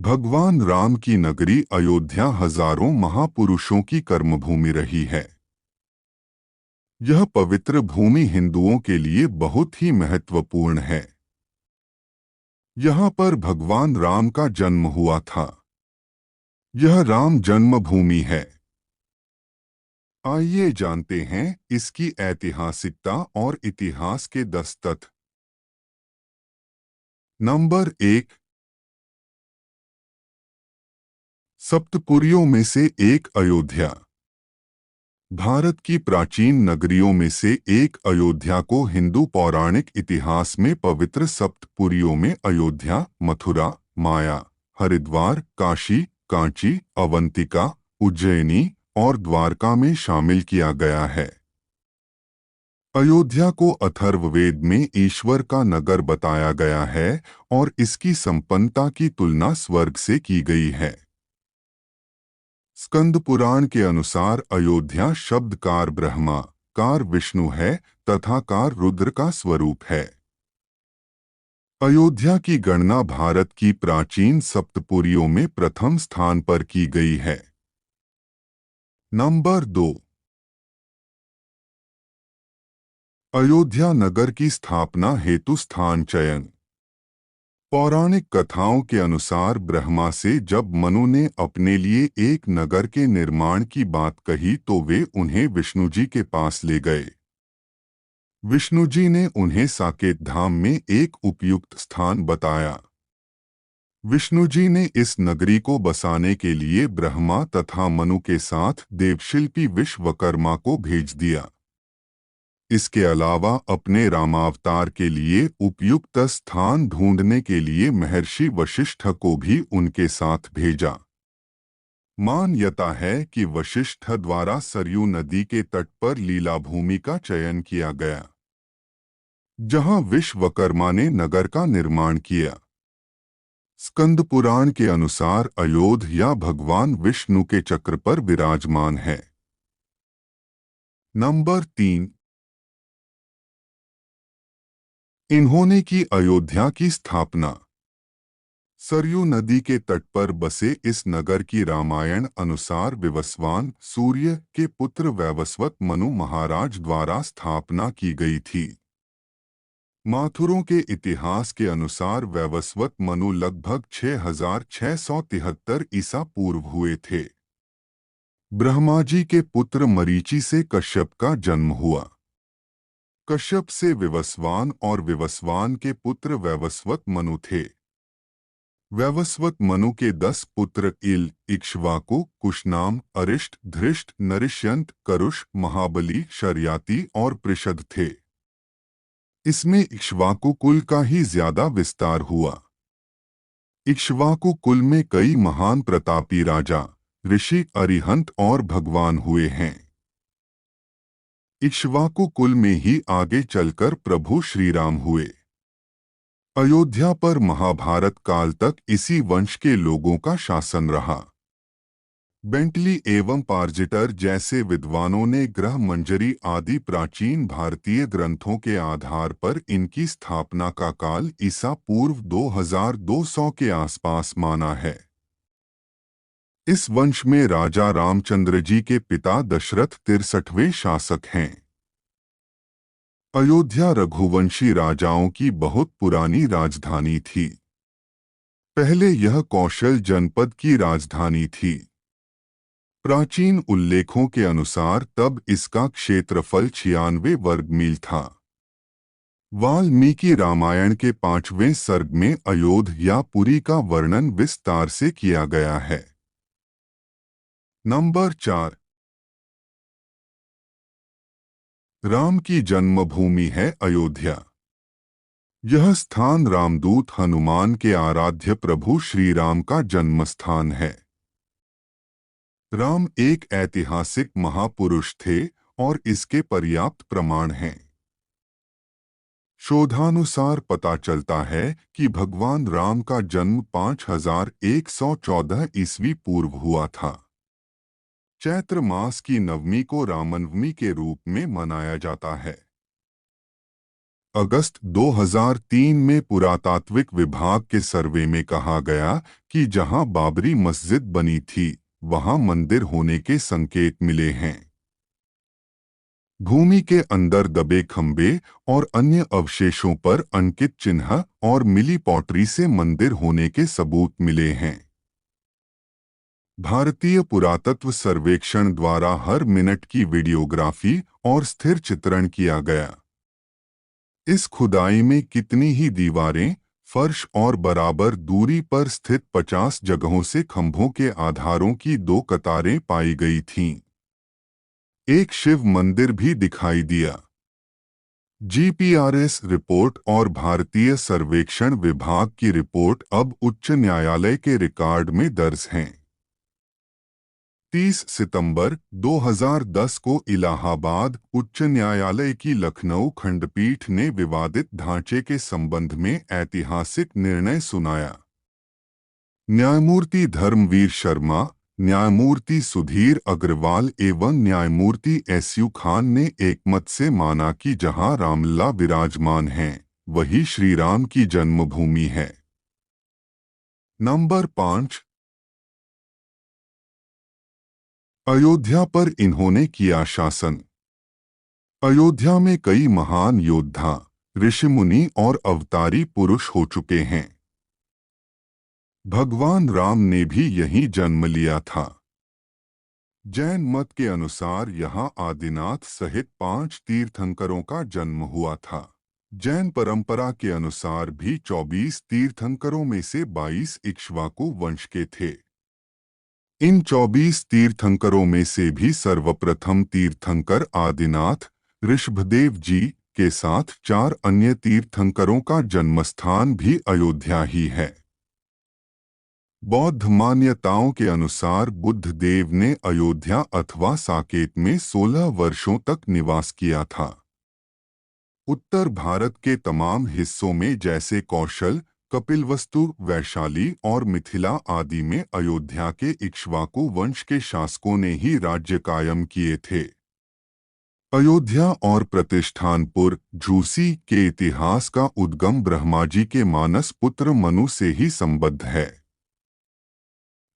भगवान राम की नगरी अयोध्या हजारों महापुरुषों की कर्मभूमि रही है। यह पवित्र भूमि हिंदुओं के लिए बहुत ही महत्वपूर्ण है। यहाँ पर भगवान राम का जन्म हुआ था। यह राम जन्मभूमि है। आइए जानते हैं इसकी ऐतिहासिकता और इतिहास के 10 तथ्य। नंबर 1। सप्तपुरियों में से एक अयोध्या। भारत की प्राचीन नगरियों में से एक अयोध्या को हिंदू पौराणिक इतिहास में पवित्र सप्तपुरियों में अयोध्या, मथुरा, माया, हरिद्वार, काशी, कांची, अवंतिका, उज्जैनी और द्वारका में शामिल किया गया है। अयोध्या को अथर्ववेद में ईश्वर का नगर बताया गया है और इसकी संपन्नता की तुलना स्वर्ग से की गई है। स्कंद पुराण के अनुसार अयोध्या शब्द कार ब्रह्मा, कार विष्णु है तथा कार रुद्र का स्वरूप है। अयोध्या की गणना भारत की प्राचीन सप्तपुरियों में प्रथम स्थान पर की गई है। नंबर 2। अयोध्या नगर की स्थापना हेतु स्थान चयन। पौराणिक कथाओं के अनुसार ब्रह्मा से जब मनु ने अपने लिए एक नगर के निर्माण की बात कही तो वे उन्हें विष्णु जी के पास ले गए। विष्णु जी ने उन्हें साकेत धाम में एक उपयुक्त स्थान बताया। विष्णु जी ने इस नगरी को बसाने के लिए ब्रह्मा तथा मनु के साथ देवशिल्पी विश्वकर्मा को भेज दिया। इसके अलावा अपने रामावतार के लिए उपयुक्त स्थान ढूंढने के लिए महर्षि वशिष्ठ को भी उनके साथ भेजा। मान्यता है कि वशिष्ठ द्वारा सरयू नदी के तट पर लीला भूमि का चयन किया गया, जहां विश्वकर्मा ने नगर का निर्माण किया। स्कंद पुराण के अनुसार अयोध्या भगवान विष्णु के चक्र पर विराजमान है। नंबर 3। इन्होंने की अयोध्या की स्थापना। सरयू नदी के तट पर बसे इस नगर की रामायण अनुसार विवस्वान सूर्य के पुत्र वैवस्वत मनु महाराज द्वारा स्थापना की गई थी। माथुरों के इतिहास के अनुसार वैवस्वत मनु लगभग 6673 ईसा पूर्व हुए थे। ब्रह्मा जी के पुत्र मरीचि से कश्यप का जन्म हुआ। कश्यप से विवस्वान और विवस्वान के पुत्र वैवस्वत मनु थे। वैवस्वत मनु के 10 पुत्र इल, इक्ष्वाकु, कुशनाम, अरिष्ट, धृष्ट, नरिष्यंत, करुष, महाबली, शर्याति और पृषद थे। इसमें इक्ष्वाकु कुल का ही ज्यादा विस्तार हुआ। इक्ष्वाकु कुल में कई महान प्रतापी राजा, ऋषि, अरिहंत और भगवान हुए हैं। इक्ष्वाकु कुल में ही आगे चलकर प्रभु श्री राम हुए। अयोध्या पर महाभारत काल तक इसी वंश के लोगों का शासन रहा। बेंटली एवं पार्जिटर जैसे विद्वानों ने ग्रह मंजरी आदि प्राचीन भारतीय ग्रंथों के आधार पर इनकी स्थापना का काल ईसा पूर्व 2200 के आसपास माना है। इस वंश में राजा रामचंद्र जी के पिता दशरथ 63वें शासक हैं। अयोध्या रघुवंशी राजाओं की बहुत पुरानी राजधानी थी। पहले यह कौशल जनपद की राजधानी थी। प्राचीन उल्लेखों के अनुसार तब इसका क्षेत्रफल 96 वर्ग मील था। वाल्मीकि रामायण के 5वें सर्ग में अयोध्यापुरी का वर्णन विस्तार से किया गया है। नंबर 4। राम की जन्मभूमि है अयोध्या। यह स्थान रामदूत हनुमान के आराध्य प्रभु श्री राम का जन्म स्थान है। राम एक ऐतिहासिक महापुरुष थे और इसके पर्याप्त प्रमाण हैं। शोधानुसार पता चलता है कि भगवान राम का जन्म 5114 ईस्वी पूर्व हुआ था। चैत्र मास की नवमी को रामनवमी के रूप में मनाया जाता है। अगस्त 2003 में पुरातात्विक विभाग के सर्वे में कहा गया कि जहां बाबरी मस्जिद बनी थी वहां मंदिर होने के संकेत मिले हैं। भूमि के अंदर दबे खंभे और अन्य अवशेषों पर अंकित चिन्ह और मिली पॉटरी से मंदिर होने के सबूत मिले हैं। भारतीय पुरातत्व सर्वेक्षण द्वारा हर मिनट की वीडियोग्राफी और स्थिर चित्रण किया गया। इस खुदाई में कितनी ही दीवारें, फर्श और बराबर दूरी पर स्थित 50 जगहों से खंभों के आधारों की 2 कतारें पाई गई थीं। एक शिव मंदिर भी दिखाई दिया। जीपीआरएस रिपोर्ट और भारतीय सर्वेक्षण विभाग की रिपोर्ट अब उच्च न्यायालय के रिकॉर्ड में दर्ज हैं। 30 सितंबर 2010 को इलाहाबाद उच्च न्यायालय की लखनऊ खंडपीठ ने विवादित ढांचे के संबंध में ऐतिहासिक निर्णय सुनाया। न्यायमूर्ति धर्मवीर शर्मा, न्यायमूर्ति सुधीर अग्रवाल एवं न्यायमूर्ति एसयू खान ने एकमत से माना कि जहां रामलला विराजमान हैं, वही श्री राम की जन्मभूमि है। नंबर 5, अयोध्या पर इन्होंने किया शासन। अयोध्या में कई महान योद्धा, ऋषिमुनि और अवतारी पुरुष हो चुके हैं। भगवान राम ने भी यहीं जन्म लिया था। जैन मत के अनुसार यहाँ आदिनाथ सहित 5 तीर्थंकरों का जन्म हुआ था। जैन परंपरा के अनुसार भी 24 तीर्थंकरों में से 22 इक्ष्वाकु वंश के थे। इन 24 तीर्थंकरों में से भी सर्वप्रथम तीर्थंकर आदिनाथ ऋषभदेव जी के साथ 4 अन्य तीर्थंकरों का जन्मस्थान भी अयोध्या ही है। बौद्ध मान्यताओं के अनुसार बुद्ध देव ने अयोध्या अथवा साकेत में 16 वर्षों तक निवास किया था। उत्तर भारत के तमाम हिस्सों में जैसे कौशल, कपिलवस्तु, वैशाली और मिथिला आदि में अयोध्या के इक्ष्वाकु वंश के शासकों ने ही राज्य कायम किए थे। अयोध्या और प्रतिष्ठानपुर झूसी के इतिहास का उद्गम ब्रह्माजी के मानस पुत्र मनु से ही संबद्ध है।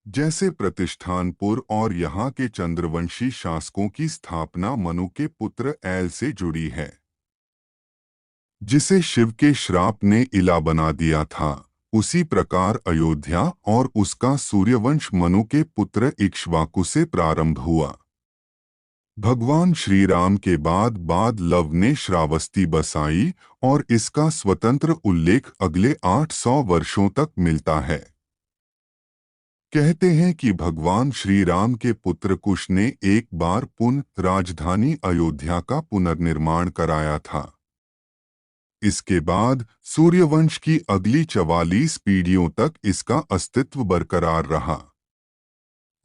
जैसे प्रतिष्ठानपुर और यहाँ के चंद्रवंशी शासकों की स्थापना मनु के पुत्र ऐल से जुड़ी है, जिसे शिव के श्राप ने इला बना दिया था। उसी प्रकार अयोध्या और उसका सूर्यवंश मनु के पुत्र इक्ष्वाकु से प्रारंभ हुआ। भगवान श्री राम के बाद लव ने श्रावस्ती बसाई और इसका स्वतंत्र उल्लेख अगले 800 वर्षों तक मिलता है। कहते हैं कि भगवान श्री राम के पुत्र कुश ने एक बार पुनः राजधानी अयोध्या का पुनर्निर्माण कराया था। इसके बाद सूर्यवंश की अगली 44 पीढ़ियों तक इसका अस्तित्व बरकरार रहा।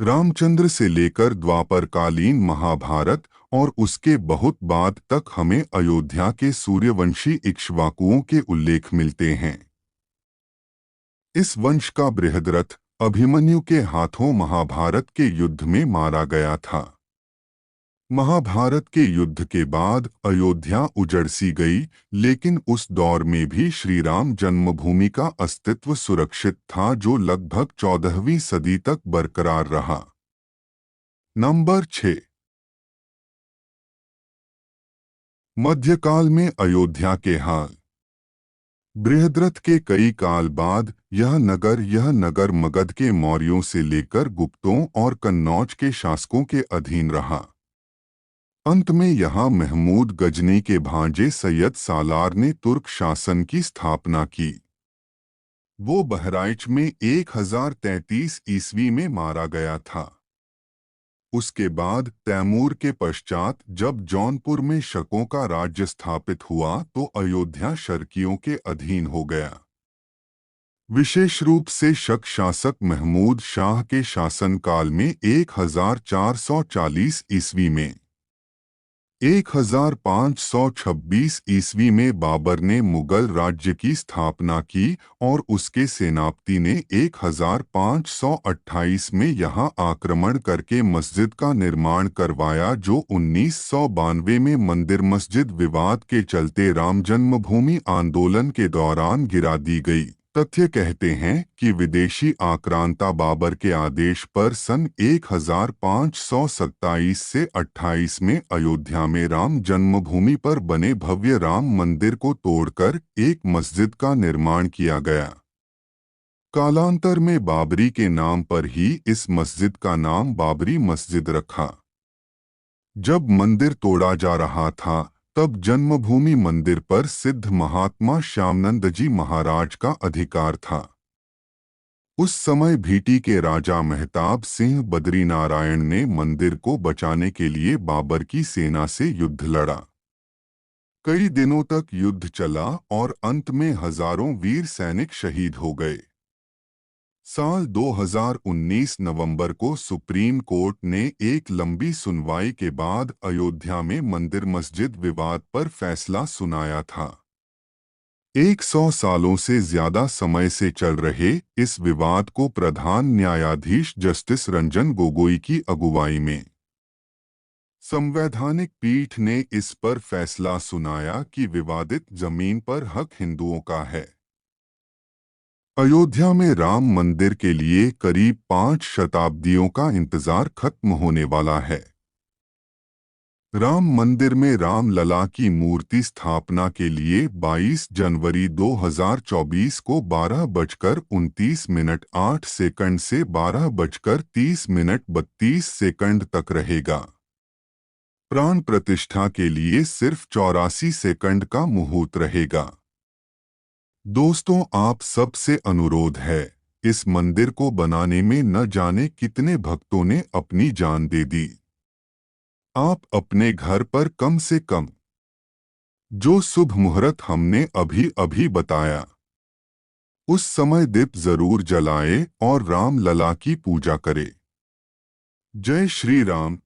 रामचंद्र से लेकर द्वापरकालीन महाभारत और उसके बहुत बाद तक हमें अयोध्या के सूर्यवंशी इक्ष्वाकुओं के उल्लेख मिलते हैं। इस वंश का बृहद्रथ अभिमन्यु के हाथों महाभारत के युद्ध में मारा गया था। महाभारत के युद्ध के बाद अयोध्या उजड़ सी गई, लेकिन उस दौर में भी श्री राम जन्मभूमि का अस्तित्व सुरक्षित था, जो लगभग 14वीं सदी तक बरकरार रहा। नंबर 6, मध्यकाल में अयोध्या के हाल। बृहद्रथ के कई काल बाद यह नगर मगध के मौर्यों से लेकर गुप्तों और कन्नौज के शासकों के अधीन रहा। अंत में यहाँ महमूद गजनी के भांजे सैयद सालार ने तुर्क शासन की स्थापना की। वो बहराइच में 1033 ईस्वी में मारा गया था। उसके बाद तैमूर के पश्चात जब जौनपुर में शकों का राज्य स्थापित हुआ तो अयोध्या शर्कियों के अधीन हो गया। विशेष रूप से शक शासक महमूद शाह के शासनकाल में 1440 ईस्वी में 1526 ईस्वी में बाबर ने मुगल राज्य की स्थापना की और उसके सेनापति ने 1528 में यहां आक्रमण करके मस्जिद का निर्माण करवाया, जो 1992 में मंदिर मस्जिद विवाद के चलते राम जन्मभूमि आंदोलन के दौरान गिरा दी गई। तथ्य कहते हैं कि विदेशी आक्रांता बाबर के आदेश पर सन 1527 से 28 में अयोध्या में राम जन्मभूमि पर बने भव्य राम मंदिर को तोड़कर एक मस्जिद का निर्माण किया गया। कालांतर में बाबरी के नाम पर ही इस मस्जिद का नाम बाबरी मस्जिद रखा। जब मंदिर तोड़ा जा रहा था तब जन्मभूमि मंदिर पर सिद्ध महात्मा श्यामनंद जी महाराज का अधिकार था। उस समय भीटी के राजा मेहताब सिंह बद्रीनारायण ने मंदिर को बचाने के लिए बाबर की सेना से युद्ध लड़ा। कई दिनों तक युद्ध चला और अंत में हजारों वीर सैनिक शहीद हो गए। साल 2019 नवंबर को सुप्रीम कोर्ट ने एक लंबी सुनवाई के बाद अयोध्या में मंदिर मस्जिद विवाद पर फैसला सुनाया था। 100 सालों से ज्यादा समय से चल रहे इस विवाद को प्रधान न्यायाधीश जस्टिस रंजन गोगोई की अगुवाई में संवैधानिक पीठ ने इस पर फैसला सुनाया कि विवादित जमीन पर हक हिंदुओं का है। अयोध्या में राम मंदिर के लिए करीब 5 शताब्दियों का इंतजार खत्म होने वाला है। राम मंदिर में राम लला की मूर्ति स्थापना के लिए 22 जनवरी 2024 को 12:29 से 12:30 तक रहेगा। प्राण प्रतिष्ठा के लिए सिर्फ 84 सेकंड का मुहूर्त रहेगा। दोस्तों, आप सबसे अनुरोध है, इस मंदिर को बनाने में न जाने कितने भक्तों ने अपनी जान दे दी। आप अपने घर पर कम से कम जो शुभ मुहूर्त हमने अभी अभी बताया, उस समय दीप जरूर जलाएं और राम लला की पूजा करें। जय श्री राम।